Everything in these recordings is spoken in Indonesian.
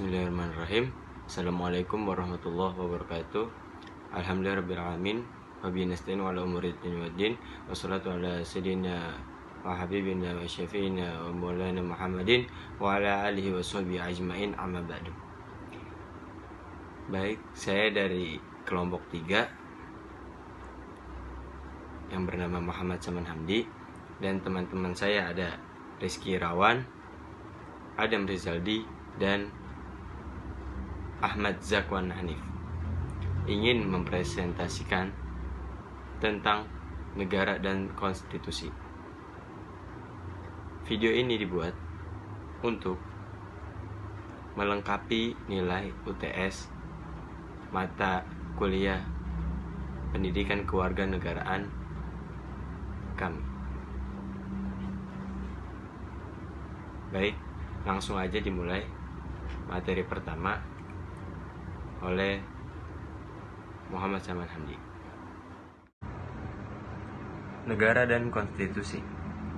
Bismillahirrahmanirrahim. Assalamualaikum warahmatullahi wabarakatuh. Alhamdulillahirrahmanirrahim. Wabihi nasta'in wa ala umuri dunya waddin. Wassalatu ala sayyidina wa habibina wa syafi'ina wa maulana Muhammadin wa ala alihi wa sahbihi ajmain, amma ba'du. Baik, saya dari kelompok 3 yang bernama Muhammad Saman Hamdi, dan teman-teman saya ada Rizky Irawan, Adam Rizaldi, dan Ahmad Zakwan Hanif, ingin mempresentasikan tentang negara dan konstitusi. Video ini dibuat untuk melengkapi nilai UTS mata kuliah pendidikan kewarganegaraan kami. Baik, langsung aja dimulai materi pertama oleh Muhammad Saman Hamdi. Negara dan konstitusi.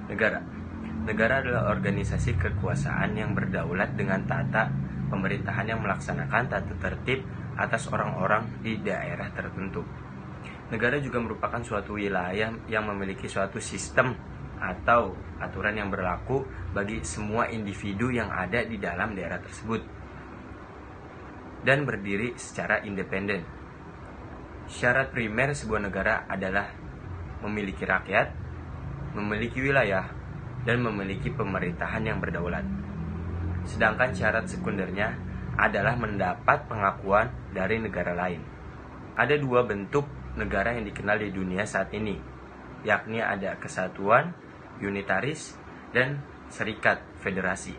Negara adalah organisasi kekuasaan yang berdaulat dengan tata pemerintahan yang melaksanakan tata tertib atas orang-orang di daerah tertentu. Negara juga merupakan suatu wilayah yang memiliki suatu sistem atau aturan yang berlaku bagi semua individu yang ada di dalam daerah tersebut dan berdiri secara independen. Syarat primer sebuah negara adalah memiliki rakyat, memiliki wilayah, dan memiliki pemerintahan yang berdaulat. Sedangkan syarat sekundernya adalah mendapat pengakuan dari negara lain. Ada 2 bentuk negara yang dikenal di dunia saat ini, yakni ada kesatuan, unitaris, dan serikat federasi.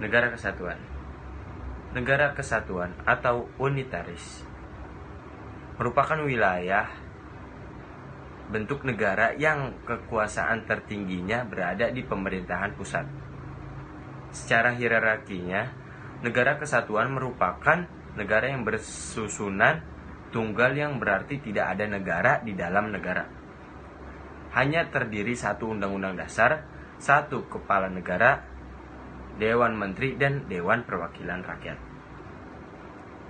Negara kesatuan atau unitaris merupakan wilayah bentuk negara yang kekuasaan tertingginya berada di pemerintahan pusat. Secara hierarkinya, negara kesatuan merupakan negara yang bersusunan tunggal, yang berarti tidak ada negara di dalam negara. Hanya terdiri 1 undang-undang dasar, 1 kepala negara, Dewan Menteri, dan Dewan Perwakilan Rakyat.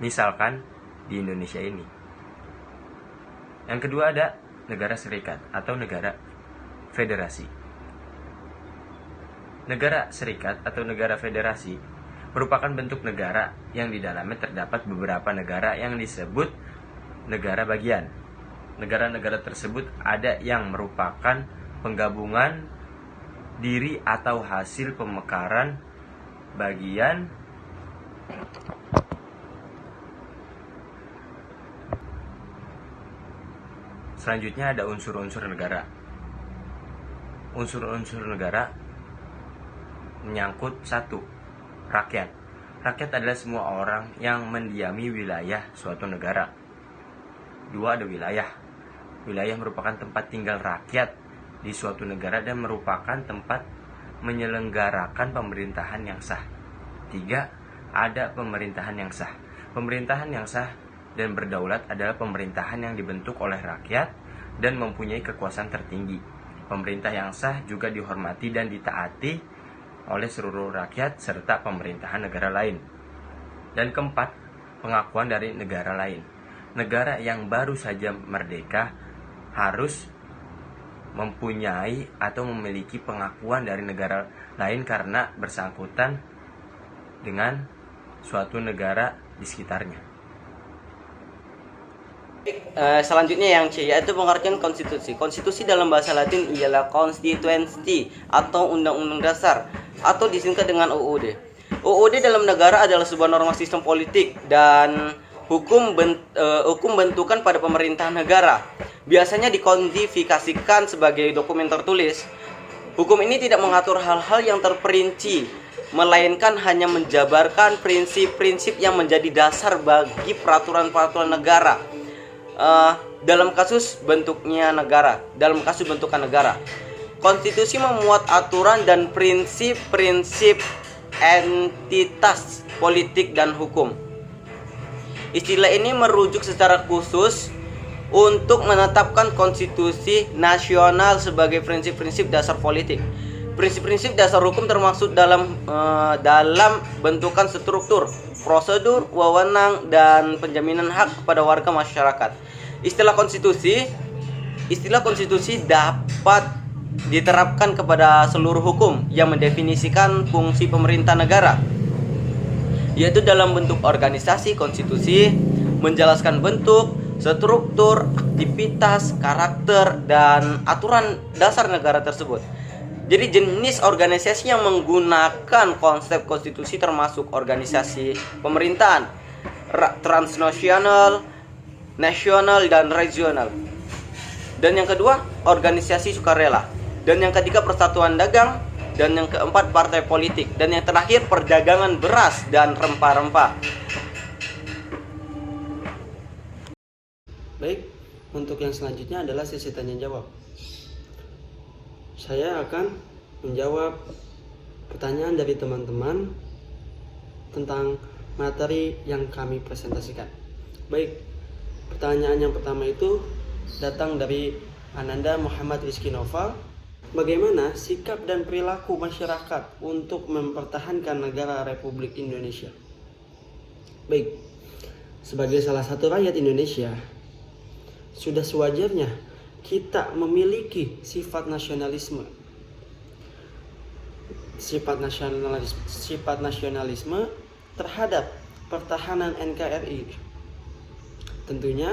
Misalkan di Indonesia ini. Yang kedua ada negara serikat atau negara federasi. Negara serikat atau negara federasi merupakan bentuk negara yang di dalamnya terdapat beberapa negara yang disebut negara bagian. Negara-negara tersebut ada yang merupakan penggabungan diri atau hasil pemekaran bagian selanjutnya ada unsur-unsur negara. Unsur-unsur negara menyangkut 1. Rakyat. Rakyat adalah semua orang yang mendiami wilayah suatu negara. 2. Ada wilayah. Wilayah merupakan tempat tinggal rakyat di suatu negara dan merupakan tempat menyelenggarakan pemerintahan yang sah. 3. Ada pemerintahan yang sah. Pemerintahan yang sah dan berdaulat adalah pemerintahan yang dibentuk oleh rakyat dan mempunyai kekuasaan tertinggi. Pemerintah yang sah juga dihormati dan ditaati oleh seluruh rakyat serta pemerintahan negara lain. Dan keempat, pengakuan dari negara lain. Negara yang baru saja merdeka harus mempunyai atau memiliki pengakuan dari negara lain karena bersangkutan dengan suatu negara di sekitarnya. Selanjutnya yang C, yaitu pengertian konstitusi. Konstitusi dalam bahasa Latin ialah constituency atau undang-undang dasar, atau disingkat dengan UUD. UUD dalam negara adalah sebuah norma sistem politik dan hukum bentukan pada pemerintahan negara. Biasanya dikodifikasikan sebagai dokumen tertulis. Hukum ini tidak mengatur hal-hal yang terperinci, melainkan hanya menjabarkan prinsip-prinsip yang menjadi dasar bagi peraturan-peraturan negara. Dalam kasus bentukan negara, konstitusi memuat aturan dan prinsip-prinsip entitas politik dan hukum. Istilah ini merujuk secara khusus untuk menetapkan konstitusi nasional sebagai prinsip-prinsip dasar politik. Prinsip-prinsip dasar hukum termasuk dalam bentukan struktur, prosedur, wewenang, dan penjaminan hak kepada warga masyarakat. Istilah konstitusi dapat diterapkan kepada seluruh hukum yang mendefinisikan fungsi pemerintah negara, yaitu dalam bentuk organisasi. Konstitusi menjelaskan bentuk, struktur, aktivitas, karakter, dan aturan dasar negara tersebut. Jadi jenis organisasi yang menggunakan konsep konstitusi termasuk organisasi pemerintahan, transnasional, nasional, dan regional. Dan yang kedua, organisasi sukarela. Dan yang ketiga, persatuan dagang. Dan yang keempat, partai politik. Dan yang terakhir, perdagangan beras dan rempah-rempah. Baik, untuk yang selanjutnya adalah sesi tanya jawab. Saya akan menjawab pertanyaan dari teman-teman tentang materi yang kami presentasikan. Baik, pertanyaan yang pertama itu datang dari Ananda Muhammad Rizky Noval. Bagaimana sikap dan perilaku masyarakat untuk mempertahankan negara Republik Indonesia? Baik, sebagai salah satu rakyat Indonesia, sudah sewajarnya kita memiliki sifat nasionalisme terhadap pertahanan NKRI. Tentunya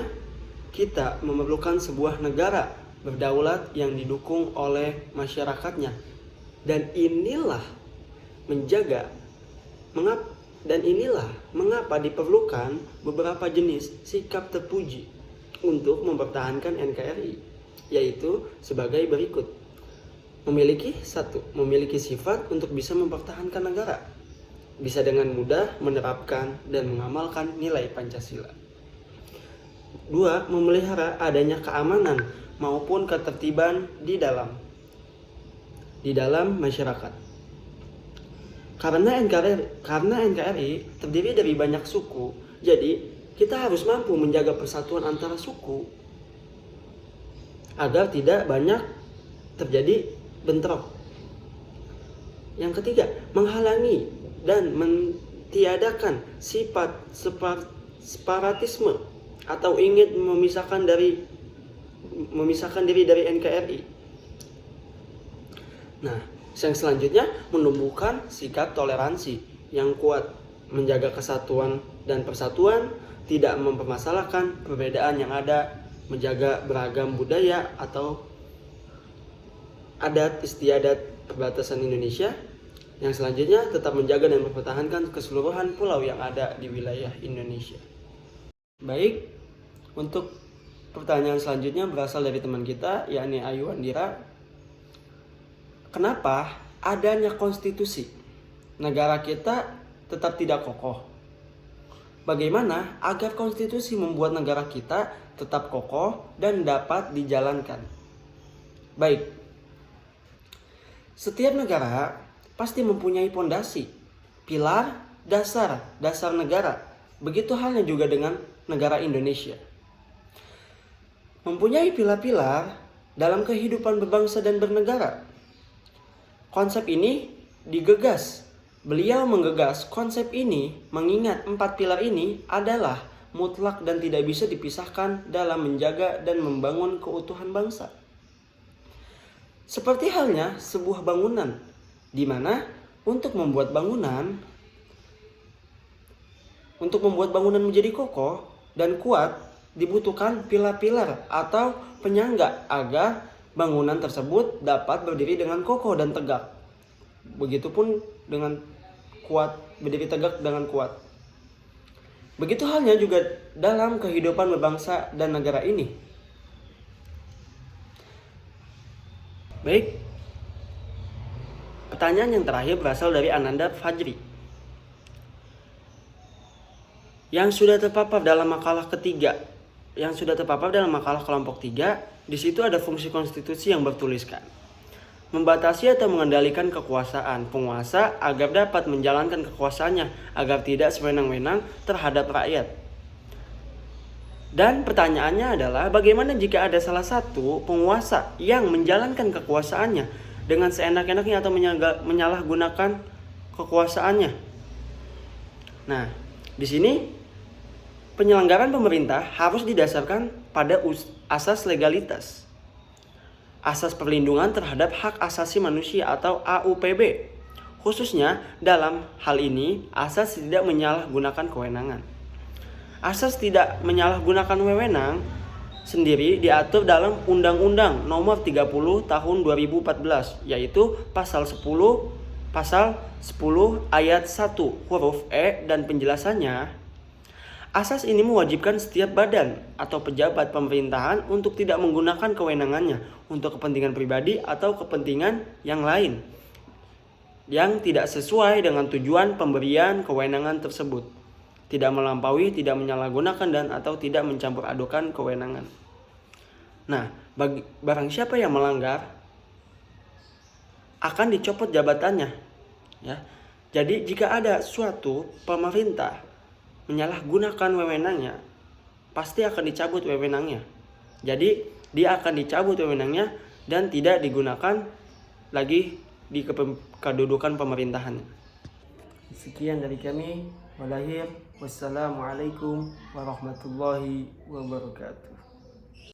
kita memerlukan sebuah negara berdaulat yang didukung oleh masyarakatnya, dan inilah mengapa diperlukan beberapa jenis sikap terpuji untuk mempertahankan NKRI, yaitu sebagai berikut. Memiliki sifat untuk bisa mempertahankan negara, bisa dengan mudah menerapkan dan mengamalkan nilai Pancasila. 2. Memelihara adanya keamanan maupun ketertiban di dalam masyarakat. Karena NKRI terdiri dari banyak suku, jadi kita harus mampu menjaga persatuan antara suku agar tidak banyak terjadi bentrok. Yang ketiga, menghalangi dan mentiadakan sifat separatisme atau ingin memisahkan diri dari NKRI. Nah, yang selanjutnya menumbuhkan sikap toleransi yang kuat, menjaga kesatuan dan persatuan, tidak mempermasalahkan perbedaan yang ada, menjaga beragam budaya atau adat istiadat perbatasan Indonesia. Yang selanjutnya tetap menjaga dan mempertahankan keseluruhan pulau yang ada di wilayah Indonesia. Baik, untuk pertanyaan selanjutnya berasal dari teman kita, yakni Ayu Andira. Kenapa adanya konstitusi negara kita tetap tidak kokoh? Bagaimana agar konstitusi membuat negara kita tetap kokoh dan dapat dijalankan? Baik, setiap negara pasti mempunyai pondasi, pilar, dasar negara. Begitu halnya juga dengan negara Indonesia. Mempunyai pilar-pilar dalam kehidupan berbangsa dan bernegara. Konsep ini digegas. Beliau menggegas konsep ini mengingat 4 pilar ini adalah mutlak dan tidak bisa dipisahkan dalam menjaga dan membangun keutuhan bangsa. Seperti halnya sebuah bangunan, di mana untuk membuat bangunan menjadi kokoh dan kuat dibutuhkan pilar-pilar atau penyangga agar bangunan tersebut dapat berdiri dengan kokoh dan tegak. Begitupun dengan kuat, berdiri tegak dengan kuat. Begitu halnya juga dalam kehidupan berbangsa dan negara ini. Baik, pertanyaan yang terakhir berasal dari Ananda Fajri, yang sudah terpapar dalam makalah kelompok 3. Di situ ada fungsi konstitusi yang bertuliskan membatasi atau mengendalikan kekuasaan penguasa agar dapat menjalankan kekuasaannya agar tidak sewenang-wenang terhadap rakyat. Dan pertanyaannya adalah bagaimana jika ada salah satu penguasa yang menjalankan kekuasaannya dengan seenak-enaknya atau menyalahgunakan kekuasaannya. Nah, di sini penyelenggaraan pemerintah harus didasarkan pada asas legalitas, asas perlindungan terhadap hak asasi manusia atau AUPB. Khususnya dalam hal ini, asas tidak menyalahgunakan kewenangan. Asas tidak menyalahgunakan wewenang sendiri diatur dalam Undang-Undang Nomor 30 Tahun 2014, yaitu pasal 10 ayat 1 huruf E, dan penjelasannya, asas ini mewajibkan setiap badan atau pejabat pemerintahan untuk tidak menggunakan kewenangannya untuk kepentingan pribadi atau kepentingan yang lain yang tidak sesuai dengan tujuan pemberian kewenangan tersebut, tidak melampaui, tidak menyalahgunakan, dan atau tidak mencampur adukan kewenangan. Nah, barang siapa yang melanggar akan dicopot jabatannya, ya. Jadi jika ada suatu pemerintah menyalahgunakan wewenangnya, pasti akan dicabut wewenangnya. Jadi dia akan dicabut wewenangnya dan tidak digunakan lagi di kedudukan pemerintahan. Sekian dari kami. Wassalamualaikum warahmatullahi wabarakatuh.